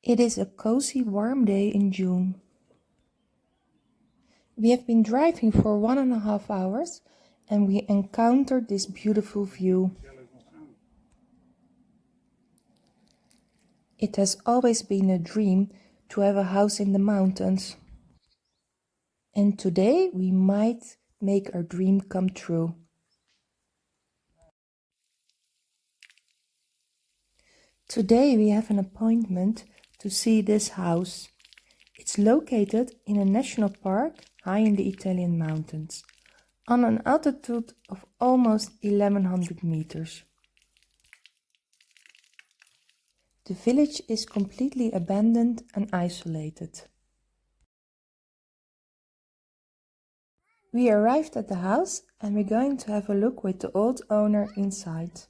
It is a cozy, warm day in June. We have been driving for 1.5 hours and we encountered this beautiful view. It has always been a dream to have a house in the mountains. And today we might make our dream come true. Today we have an appointment to see this house. It's located in a national park high in the Italian mountains, on an altitude of almost 1100 meters. The village is completely abandoned and isolated. We arrived at the house and we're going to have a look with the old owner inside.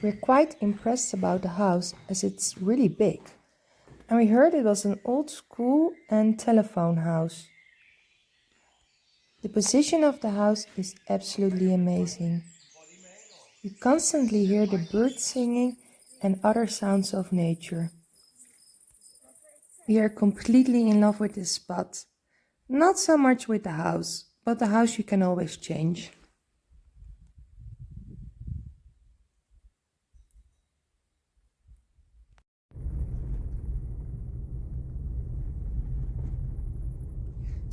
We're quite impressed about the house as it's really big. And we heard it was an old school and telephone house. The position of the house is absolutely amazing. You constantly hear the birds singing and other sounds of nature. We are completely in love with this spot. Not so much with the house, but the house you can always change.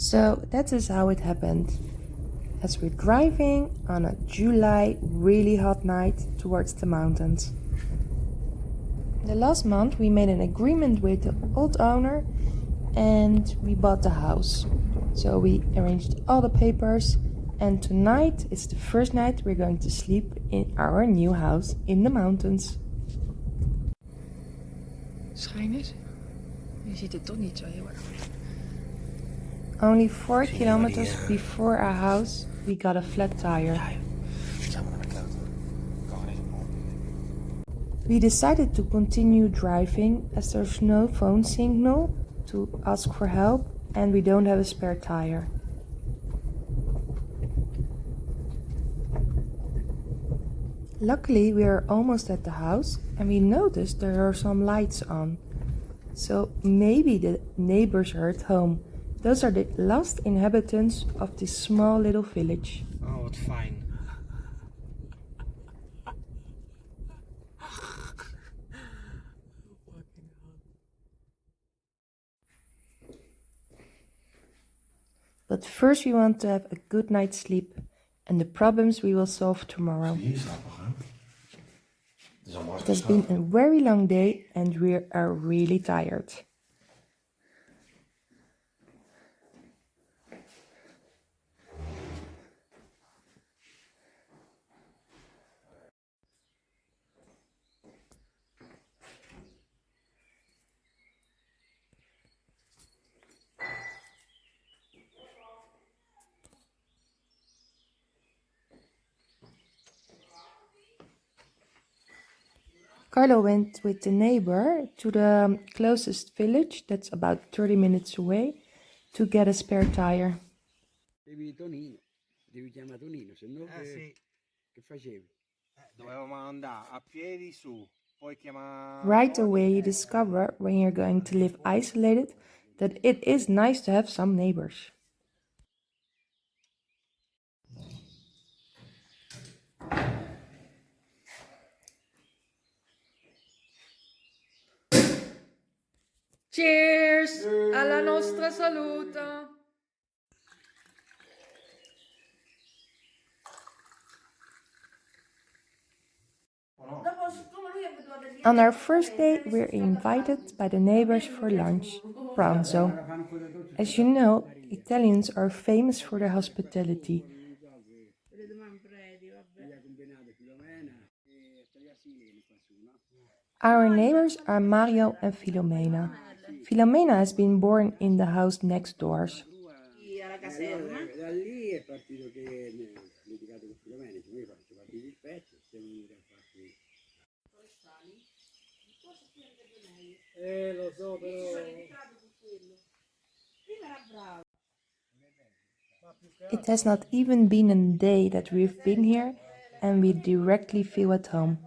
So that is how it happened. As we're driving on a July really hot night towards the mountains. The last month we made an agreement with the old owner and we bought the house. So we arranged all the papers and tonight is the first night we're going to sleep in our new house in the mountains. Schijn eens. Je ziet het toch niet zo heel erg. Only 4 kilometers before our house we got a flat tire. We decided to continue driving as there's no phone signal to ask for help and we don't have a spare tire. Luckily we are almost at the house and we noticed there are some lights on. So maybe the neighbors are at home. Those are the last inhabitants of this small little village. Oh, wat fijn. But first we want to have a good night's sleep and the problems we will solve tomorrow. It has been a very long day and we are really tired. Carlo went with the neighbor to the closest village, that's about 30 minutes away, to get a spare tire. Devi chiamare Tonino, se no Sì. che facevi? Dovevamo andare a piedi su, poi chiamare... Right away you discover, when you're going to live isolated, that it is nice to have some neighbors. Cheers! Alla nostra salute! On our first day we're invited by the neighbors for lunch, pranzo. As you know, Italians are famous for their hospitality. Our neighbors are Mario and Filomena. Filomena has been born in the house next doors. caserma. Allora, da lì è partito che ne ho litigato con Filomena, che noi faccio parte di spezzo, siamo venuti a fare qui. Lo so, però... It has not even been a day that we've been here and we directly feel at home.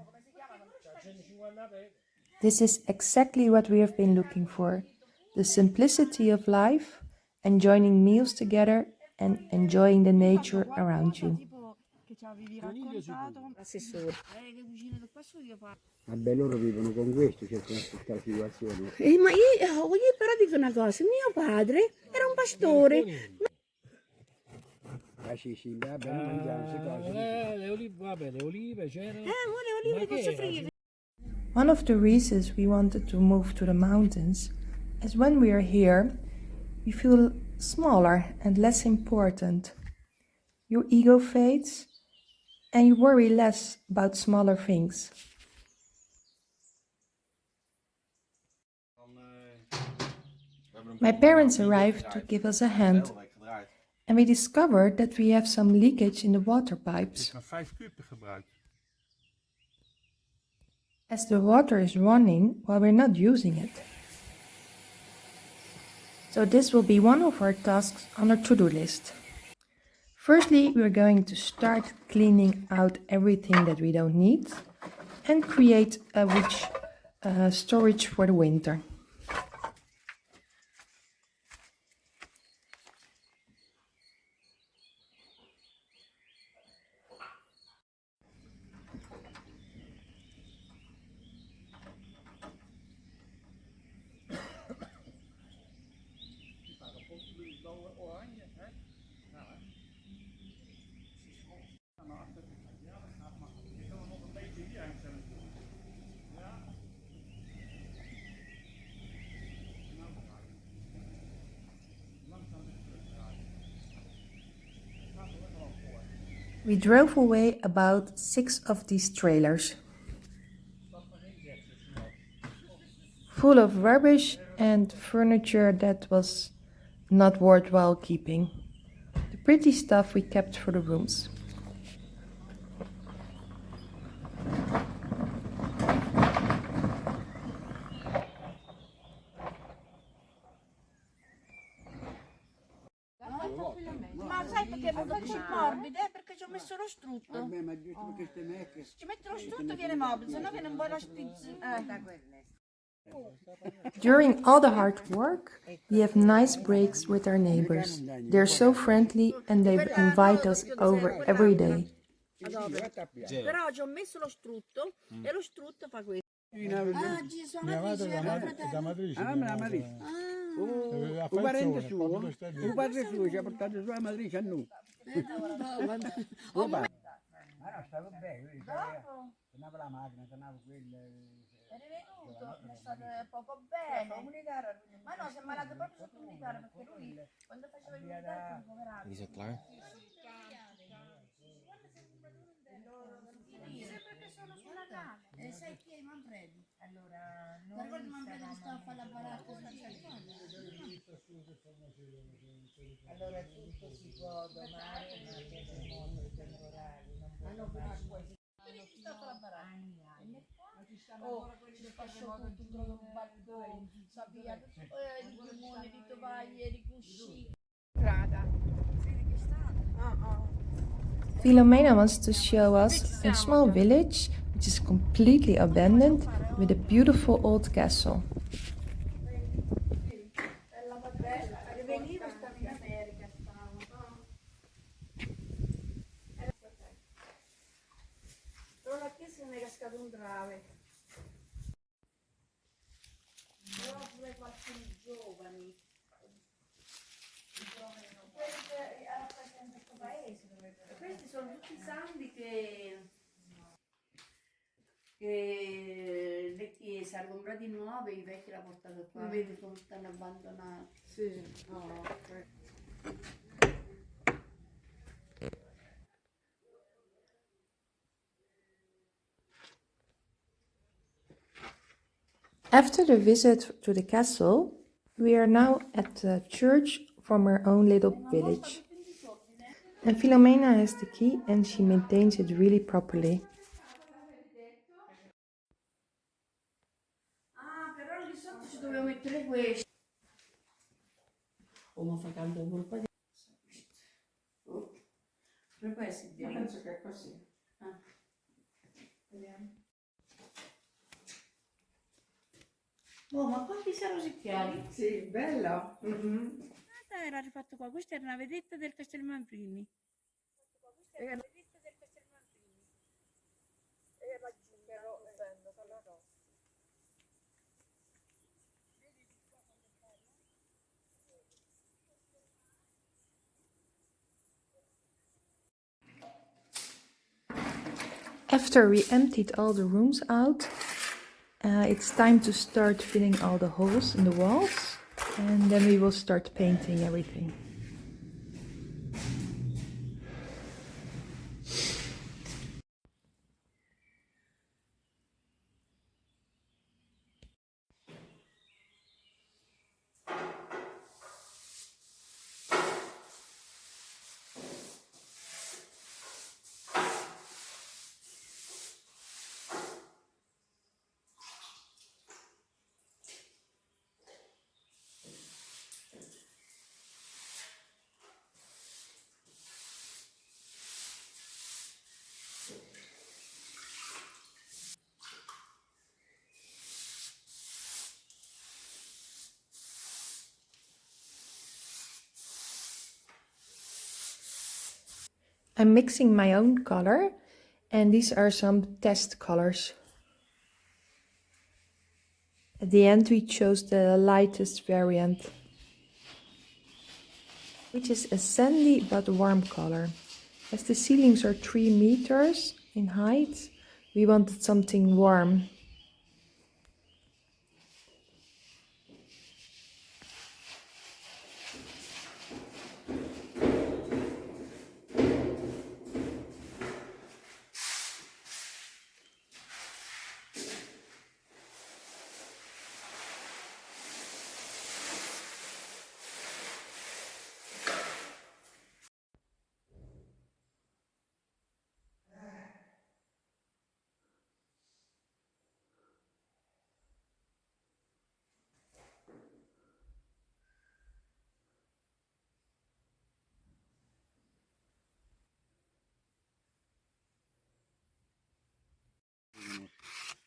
This is exactly what we have been looking for. The simplicity of life, enjoying meals together and enjoying the nature around you. Che ci avevi raccontato. Assessore. Che vicino del passo io faccio. Vabbè, loro vivono con questo, cercano di aspettare la situazione. Ma io però dico una cosa, mio padre era un pastore. Sì, va bene, mangiamo queste cose. Le olive, vabbè, le olive c'erano. Le olive posso friggere. One of the reasons we wanted to move to the mountains is when we are here, we feel smaller and less important. Your ego fades and you worry less about smaller things. My parents arrived to give us a hand and we discovered that we have some leakage in the water pipes. Maar 5 kuub gebruikt. As the water is running while we're not using it. So this will be one of our tasks on our to-do list. Firstly, we're going to start cleaning out everything that we don't need and create a rich storage for the winter. We drove away about 6 of these trailers, full of rubbish and furniture that was not worthwhile keeping. The pretty stuff we kept for the rooms. Ma sai perché è così morbide? Perché ci ho messo lo strutto. Vabbè, ma giusto perché ste mecche. Ci metto lo strutto viene morbide, sennò viene un po' la spizza. During all the hard work, we have nice breaks with our neighbors. They're so friendly and they invite us over every day. Però ci ho messo lo strutto e lo strutto fa questo. Ci sono Mia madre da matrice. Ah, ma la matrice. Un parente suo, un padre suo ci ha portato sua matrice a noi. Ma no, stavo bene, tornava la macchina, tornava quella. È rivenuto, è stato poco bene. Ma no, si è malato proprio sotto militare perché lui quando faceva il militare fu poverato. Is it klaar? Perché sono su Natale. Sai chi è Manfredi? Allora, noi Manfredi sta a fare la baracca. Allora tutto si può domare ma per molto temporali, non può Chi sta a fare la baracca? Oh, ci faccio tutto un balcone, sapia, di piumone, di tovaglie, di cuscini. Strada. Vedi che strada? Filomena wants to show us a small village which is completely abandoned with a beautiful old castle. Veniva stava in America, però la chiesa ne è cascato un grave. Però pure qualcuno giovani. Rappresenta questo paese. Questi sono tutti i santi che le chiese, hanno comprati nuove, i vecchi l'hanno portato qua, vedi come stanno abbandonati. Sì, After the visit to the castle, we are now at the church from her own little village. And Filomena has the key and she maintains it really properly. Ah, però lì sotto ci dovevo mettere questo. Oh, ma fa caldo pure qua dentro. Oh, come può essere dentro? Penso che è così. Ah. Vediamo. Oh, ma quanti sono rosicchiati? Sì, bello. Era rifatto qua, questa era una vedetta del Castelmamprini. After we emptied all the rooms out, it's time to start filling all the holes in the walls, and then we will start painting everything. I'm mixing my own color, and these are some test colors. At the end we chose the lightest variant, which is a sandy but warm color. As the ceilings are 3 meters in height, we wanted something warm.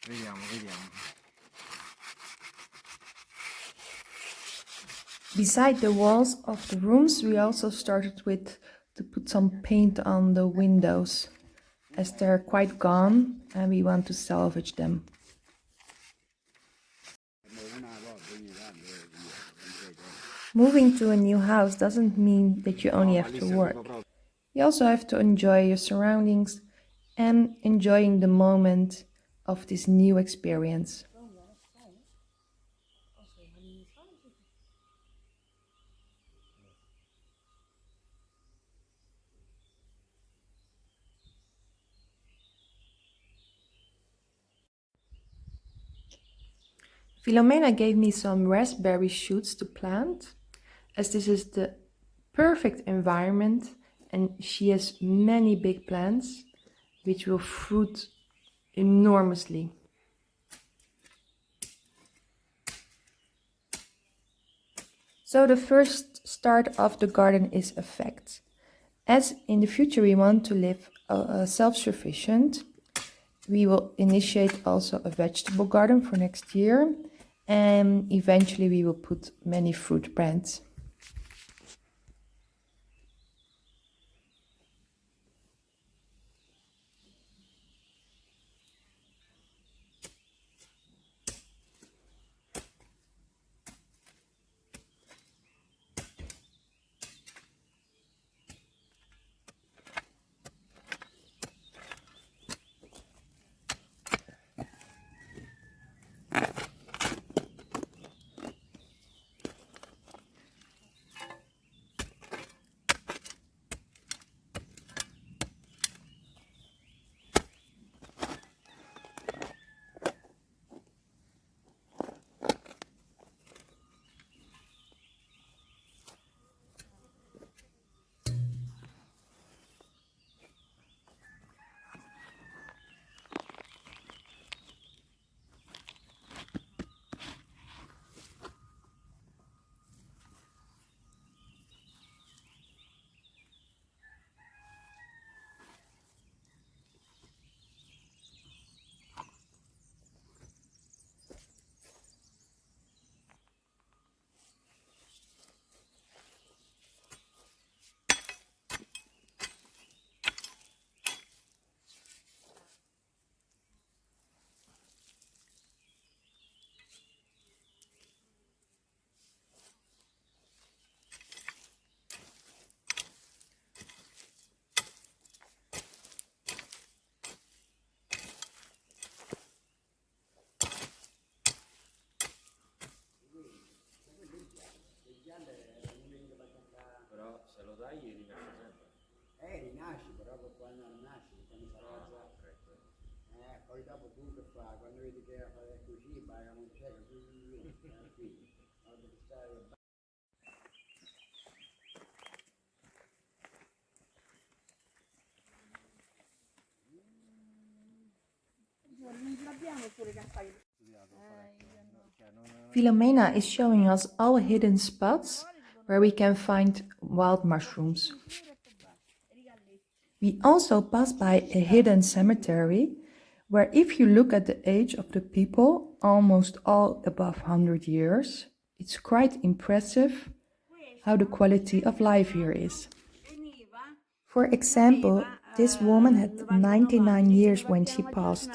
Vediamo. Beside the walls of the rooms, we also started to put some paint on the windows, as they're quite gone and we want to salvage them. Moving to a new house doesn't mean that you only have to work. You also have to enjoy your surroundings and enjoying the moment of this new experience. Filomena gave me some raspberry shoots to plant, as this is the perfect environment and she has many big plants which will fruit enormously. So the first start of the garden is a fact. As in the future we want to live self-sufficient, we will initiate also a vegetable garden for next year, and eventually we will put many fruit plants. quando sarà poi dopo tu che fai? Quando vedi che fare così, vai a non c'è, così, qui. Quando stai Non ce l'abbiamo pure che fai. Filomena is showing us all hidden spots where we can find wild mushrooms. We also pass by a hidden cemetery where if you look at the age of the people, almost all above 100 years, it's quite impressive how the quality of life here is. For example, this woman had 99 years when she passed.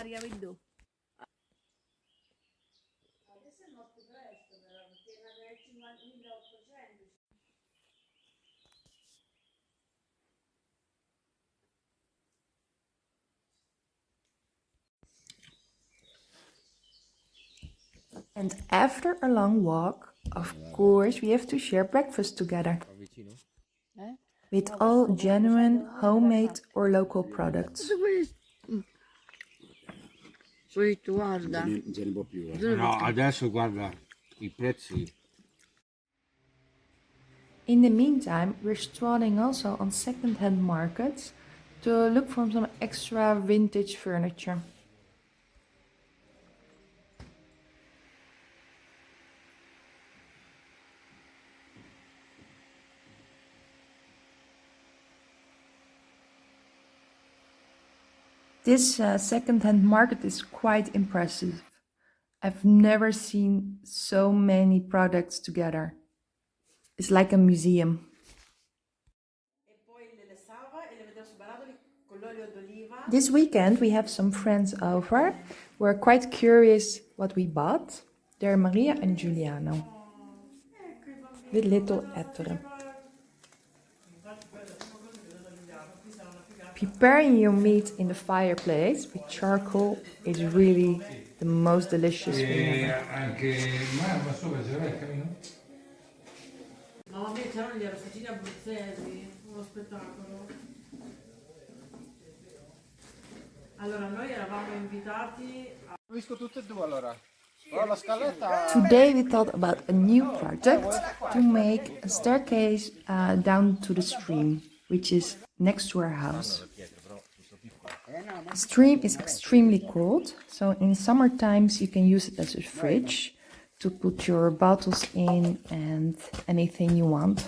And after a long walk, of course, we have to share breakfast together. With all genuine, homemade or local products. Poi tu guarda. non ce ne può più. No, adesso guarda i prezzi. In the meantime, we're strolling also on second-hand markets to look for some extra vintage furniture. This second-hand market is quite impressive. I've never seen so many products together. It's like a museum. This weekend we have some friends over. We're quite curious what we bought. They're Maria and Giuliano. With little etteren. Preparing your meat in the fireplace with charcoal is really the most delicious thing ever. Mamma mia, c'erano gli arancini abruzzesi, uno spettacolo. Allora, noi eravamo invitati a... Ho visto tutte e due allora. Però la scaletta... Today we thought about a new project to make a staircase down to the stream, which is next to our house. The stream is extremely cold, so in summer times you can use it as a fridge to put your bottles in and anything you want.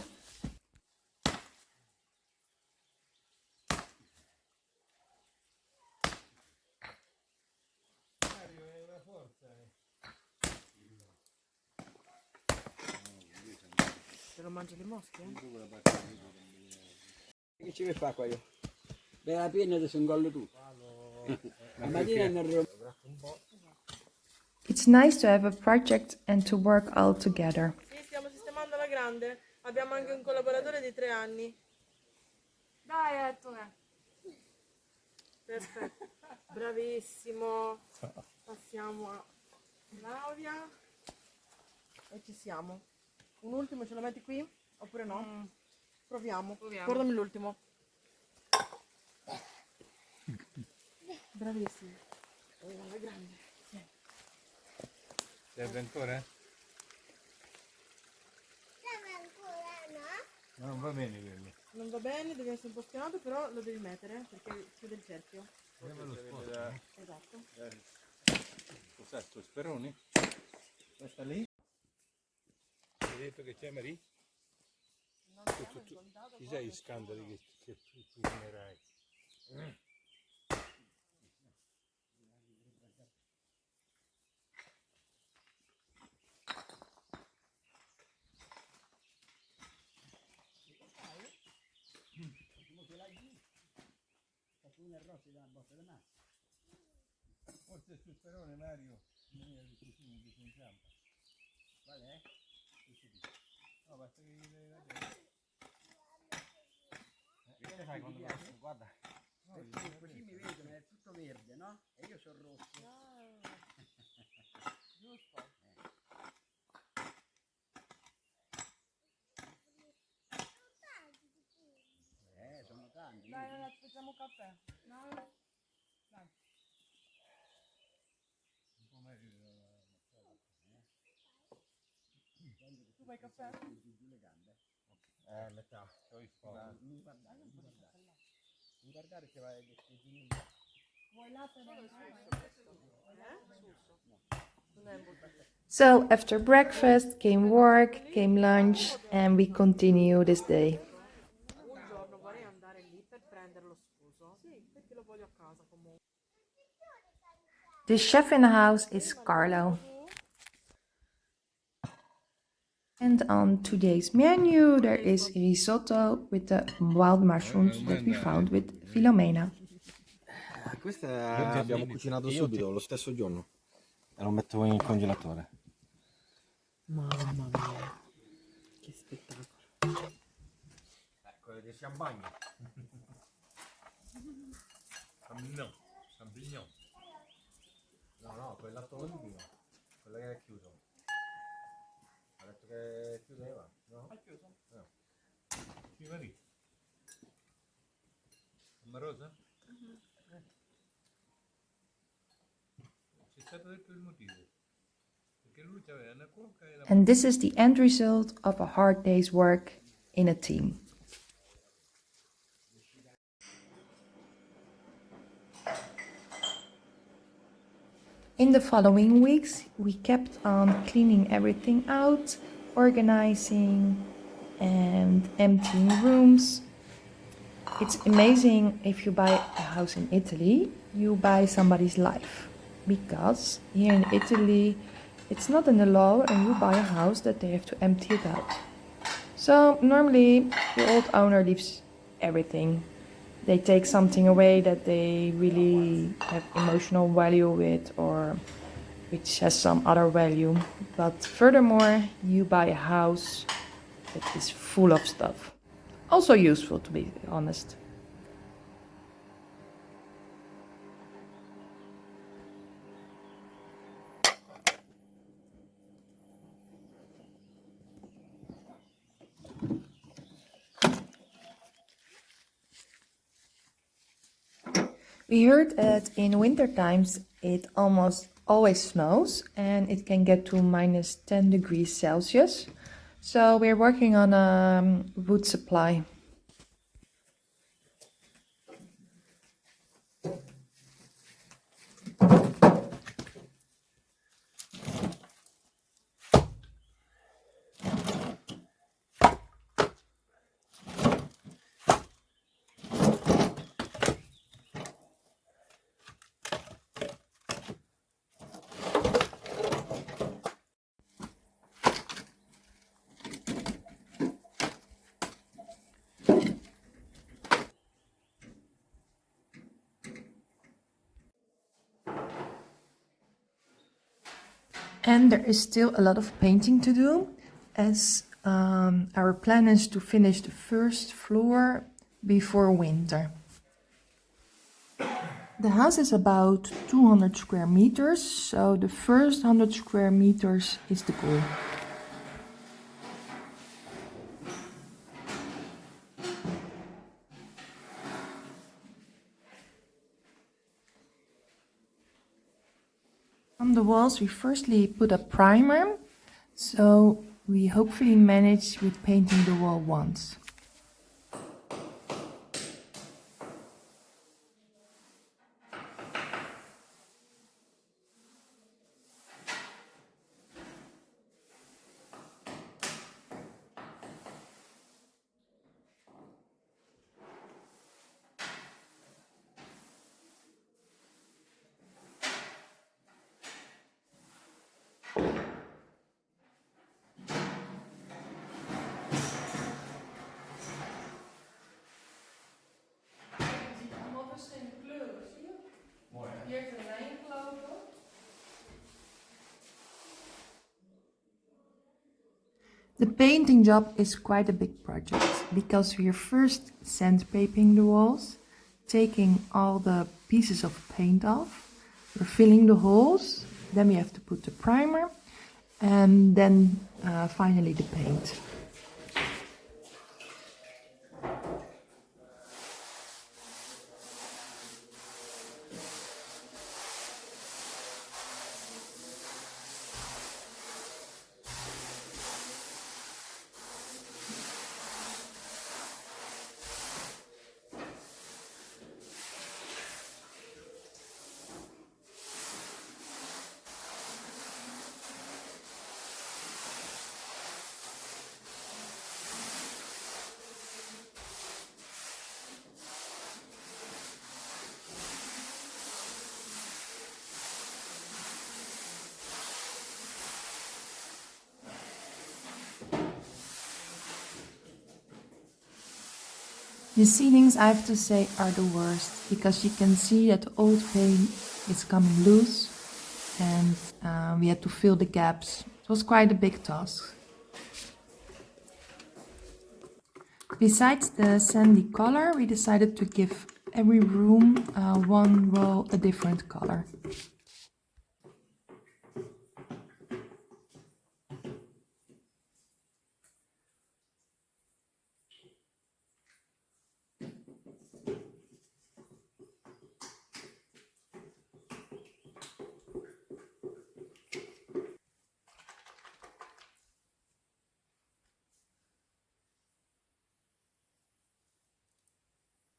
Se lo mangia le mosche? Che ci vuoi fare qua io? Beh, la penna adesso ingollo tutto. La mattina ne arrivo. It's nice to have a project and to work all together. Sì, stiamo sistemando la grande. Abbiamo anche un collaboratore di 3 anni. Dai, Ettore. Perfetto. Bravissimo. Passiamo a Claudia. E ci siamo. Un ultimo ce lo metti qui? Oppure no? Proviamo. Guardami l'ultimo. Bravissimo. La grande. Serve ancora? No, non va bene quello. Non va bene, deve essere un po' spianato, però lo devi mettere perché chiude il cerchio. Esatto. Cos'è sto speroni? Questa lì? Hai detto che c'è Marie? Ci sei gli scandali che tu finirai? Forse il suo sperone Mario non è vicino di in campo. Qual è? No, basta che gli dai la testa. Che fai quando vai? Guarda. Perché così mi vedono, è tutto verde, no? E io sono rosso. Giusto. Sono tanti. Dai, non Facciamo un caffè. No? Dai. Un po' meglio della Tu vuoi caffè? metà. Poi sposa. Mi guardare che vai che Vuoi latte? So after breakfast came work, came lunch, and we continue this day. Un giorno vorrei andare lì per prendere lo scuso. Sì, perché lo voglio a casa comunque. The chef in the house is Carlo. And on today's menu there is risotto with the wild mushrooms that we found with Filomena. Questa abbiamo cucinato subito, lo stesso giorno. E lo metto in congelatore. Mamma mia. Che spettacolo. Ecco, le champagne. Champignon. No, quel lato olivino. Quello che è chiuso. Ha detto che chiudeva, no? È chiuso. No. Sì, va lì. Amorosa? C'è stato detto il motivo. Perché lui aveva una cuoca e la... And this is the end result of a hard day's work in a team. In the following weeks, we kept on cleaning everything out, organizing and emptying rooms. It's amazing if you buy a house in Italy, you buy somebody's life. Because here in Italy, it's not in the law and you buy a house that they have to empty it out. So normally the old owner leaves everything. They take something away that they really have emotional value with or which has some other value. But furthermore, you buy a house that is full of stuff. Also useful, to be honest. We heard that in winter times it almost always snows and it can get to minus 10 degrees Celsius. So we're working on a wood supply. And there is still a lot of painting to do, as our plan is to finish the first floor before winter. The house is about 200 square meters, so the first 100 square meters is the goal. On the walls we firstly put a primer, so we hopefully manage with painting the wall once. The painting job is quite a big project because we are first sandpapering the walls, taking all the pieces of paint off, we're filling the holes, then we have to put the primer and then finally the paint. The ceilings, I have to say, are the worst because you can see that the old paint is coming loose and we had to fill the gaps. It was quite a big task. Besides the sandy color, we decided to give every room one wall a different color.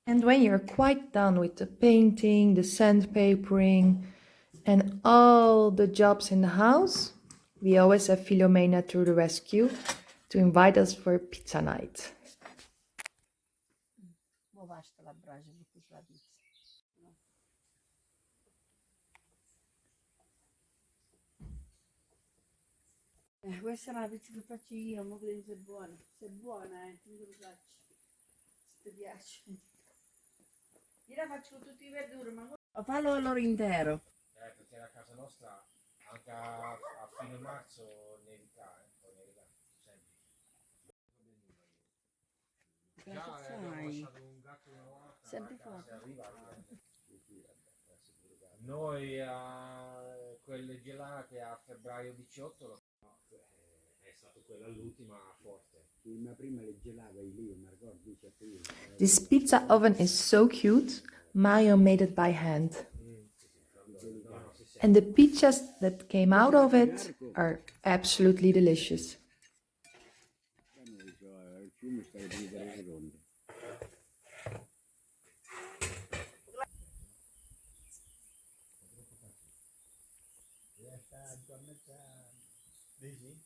And when you're quite done with the painting, the sandpapering, and all the jobs in the house, we always have Filomena to the rescue to invite us for pizza night. basta la brace di questa pizza. Questa è una pizza che faccio io, ma vedi se è buona. Se è buona, tu lo faccio. Se ti piace. Io la faccio con tutti i verdure, ma fallo allora intero. Perché a casa nostra anche a fine marzo nevica, o nevica, semplice. Già abbiamo lasciato un gatto una volta, Sempre se fatto. arriva. Noi quelle gelate a febbraio 18 è stato quella l'ultima forte. Ma prima le gelava lì, mi ricordo, dice prima. This pizza oven is so cute. Mario made it by hand. And the pizzas that came out of it are absolutely delicious. Il fiume sta più per le ronde. Dici?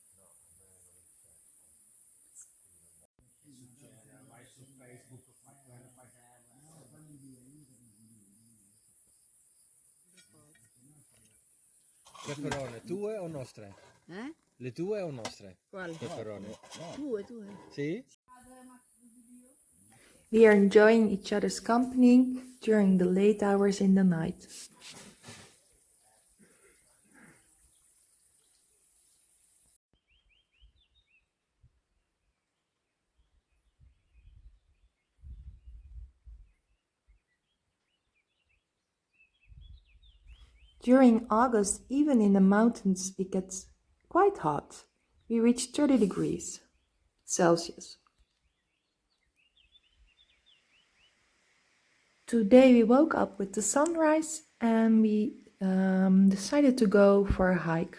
No, vai su Facebook, fai quello, fai peperone, tue o nostre? Le tue o nostre? Quale? Peperone. Tue. Sì? We are enjoying each other's company during the late hours in the night. During August, even in the mountains, it gets quite hot. We reach 30 degrees Celsius. Today we woke up with the sunrise and we decided to go for a hike.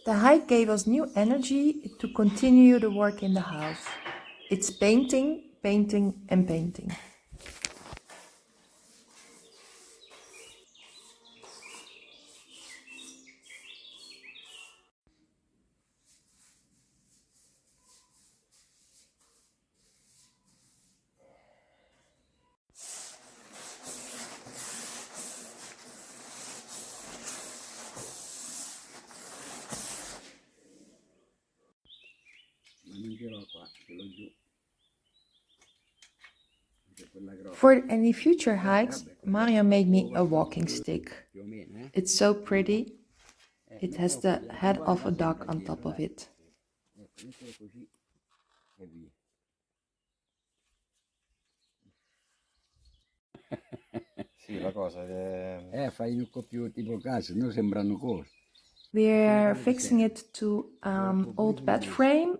The hike gave us new energy to continue the work in the house. It's painting, painting and painting. Ma non ce l'ho qua, ce l'ho giù. C'è quella grossa. For any future hikes, Maria made me a walking stick. Più o meno, eh? It's so pretty. It has the head of a duck on top of it. Ecco, mettilo così e via. Sì, la cosa è... Fai un po' più tipo caso, no sembrano cose. We're fixing it to old bed frame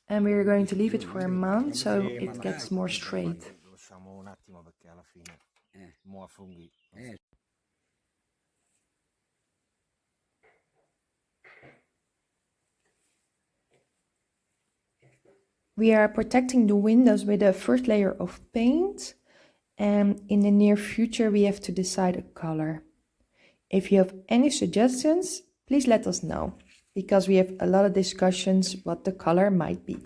and we're going to leave it for a month so it gets more straight. Lo lasciamo un attimo perché alla fine mo a funghi. We are protecting the windows with a first layer of paint, and in the near future we have to decide a color. If you have any suggestions, please let us know, because we have a lot of discussions what the color might be.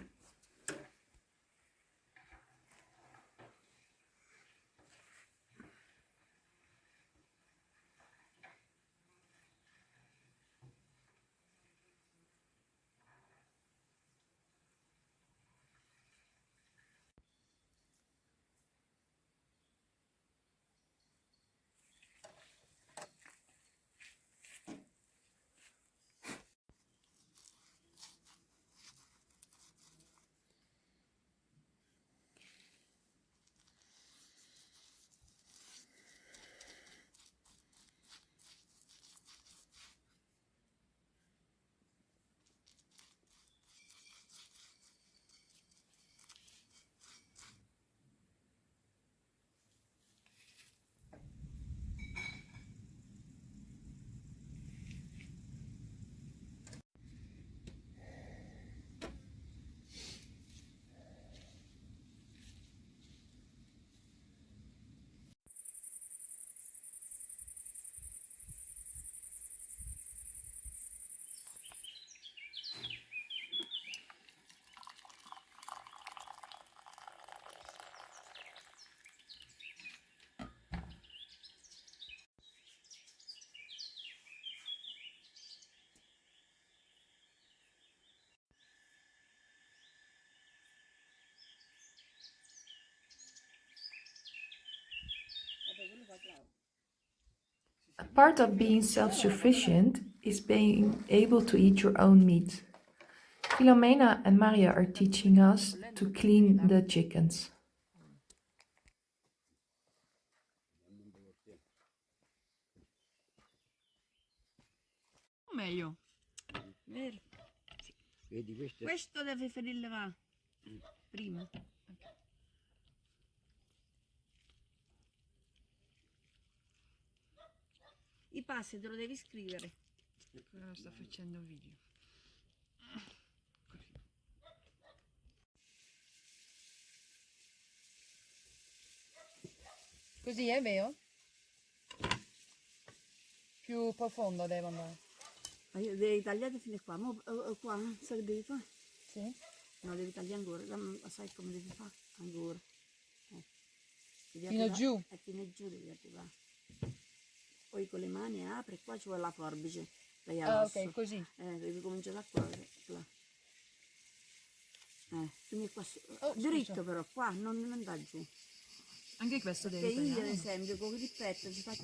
A part of being self-sufficient is being able to eat your own meat. Filomena and Maria are teaching us to clean the chickens. Meglio. Vero? Vedi questo? Questo deve finire va. Prima. I passi te lo devi scrivere. Quello sta facendo video. Così è vero? Più profondo devo andare. Ma devi tagliare fino a qua. Qua, sai che devi fare? Sì? No, devi tagliare ancora. Sai come devi fare? Ancora. Fino giù? Fino giù devi arrivare. Poi con le mani apri, qua ci vuole la forbice. Ok, così. Devi cominciare da qua. Là. Quindi qua dritto scusa. però, qua non andare giù. Anche questo Che devi io ad tagliare. esempio con il petto ci faccio.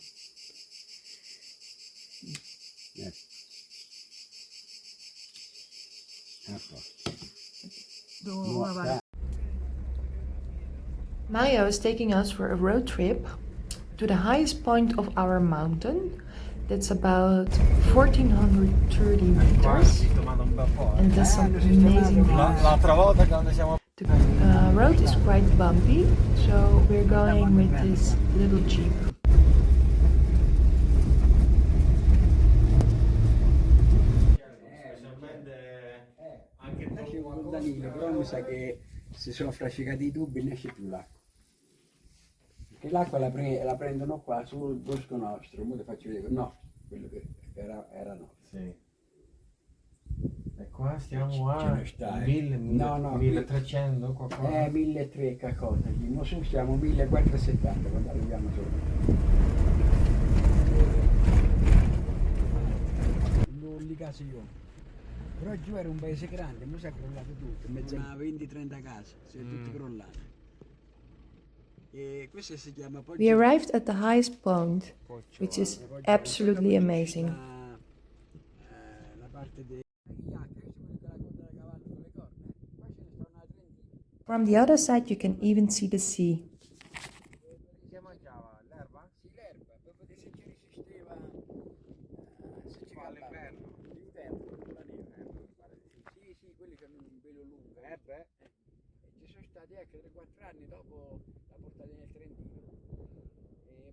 Maria was taking us for a road trip to the highest point of our mountain. That's about 1430 meters. And there's some amazing views. L'altra volta quando siamo... The road is quite bumpy, so we're going with this little jeep. campanile, però mi sa che si sono frascicati i tubi e ne esce più l'acqua. Perché l'acqua la prendono qua sul bosco nostro, ora ti faccio vedere, no, quello che era no. Sì. E qua stiamo Ce a ne sta, 1000, No, no, 1300 qualcosa. 1300 qualcosa, ma su siamo 1470 quando arriviamo sopra. Non li case io. Però giù era un paese grande, mo si è crollato tutto, in mezzo a 20-30 case, sono tutti crollati. E questo si chiama We arrived at the highest point, which is absolutely amazing. La parte dei From the other side you can even see the sea. Si mangiava l'erba? Sì, l'erba, proprio se ci resisteva, se ci All'inverno. l'inverno, la neve, sì, sì, quelli che hanno un pelo lungo, Beh. e ci sono stati 3-4 anni dopo la portata nel Trentino,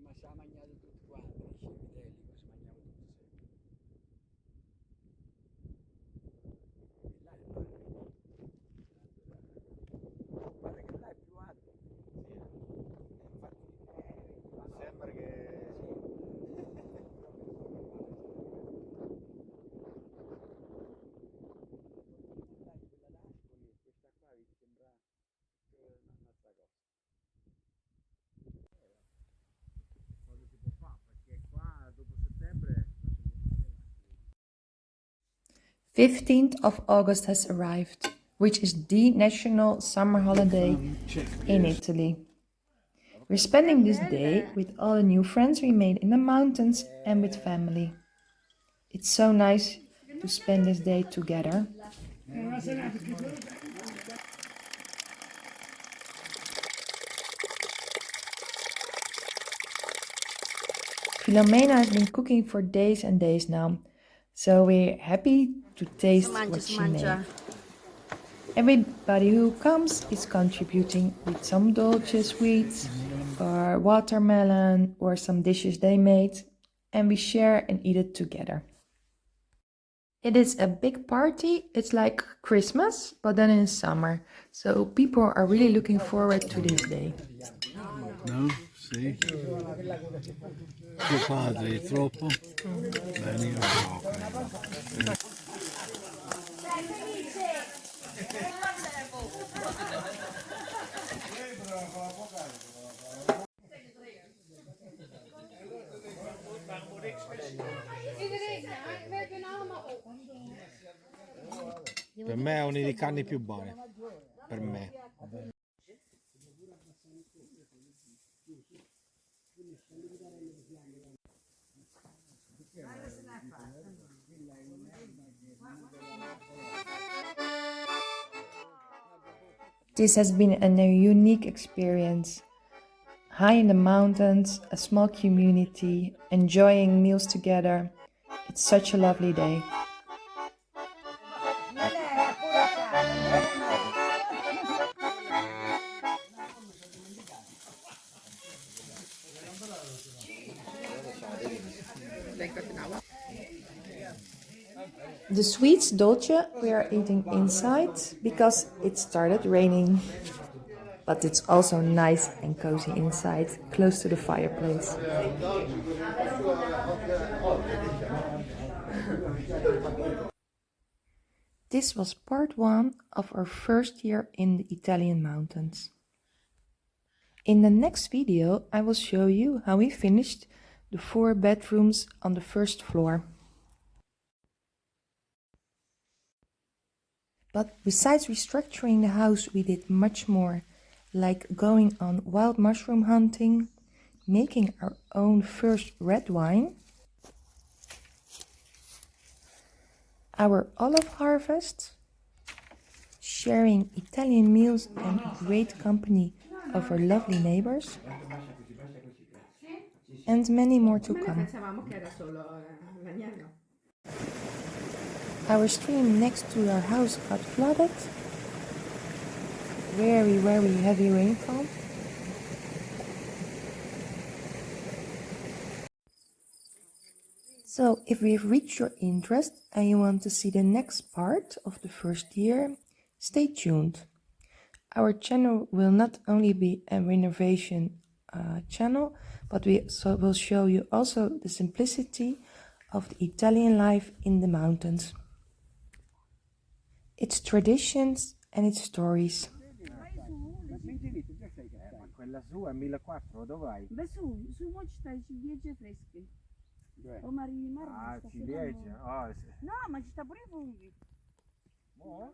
ma si è mangiato tutti quanti, i civitelli, si mangiava tutto sempre. E là è il mare, guarda che là è più alto. Sì. Infatti, Sembra che questa qua vi sembra un'altra cosa. cosa si può fare, perché qua dopo settembre 15th of August has arrived, which is the national summer holiday in Italy. We're spending this day with all the new friends we made in the mountains and with family. It's so nice to spend this day together. Filomena has been cooking for days and days now, so we're happy to taste what she made. Everybody who comes is contributing with some dolce sweets or watermelon or some dishes they made, and we share and eat it together. It is a big party. It's like Christmas, but then in summer. So people are really looking forward to this day. no? Sì. Tuo padre è troppo? Bene, io no. Per me è uno dei cani più buoni. Per me. This has been a unique experience. High in the mountains, a small community, enjoying meals together. It's such a lovely day. The sweets dolce we are eating inside because it started raining. But it's also nice and cozy inside, close to the fireplace. This was part 1 of our first year in the Italian mountains. In the next video, I will show you how we finished the 4 bedrooms on the first floor. But besides restructuring the house, we did much more, like going on wild mushroom hunting, making our own first red wine, our olive harvest, sharing Italian meals and great company of our lovely neighbors, and many more to come. Our stream next to our house got flooded. Very, very heavy rainfall. So if we've reached your interest and you want to see the next part of the first year, Stay tuned. Our channel will not only be a renovation channel, but we will show you also the simplicity of the Italian life in the mountains, its traditions and its stories. Ma quella su è 1400, dove vai? Beh, su mo ci stai ciliegie fresche. O Ah, ciliegie? Oh, sì. No, ma ci sta pure i funghi. Mo?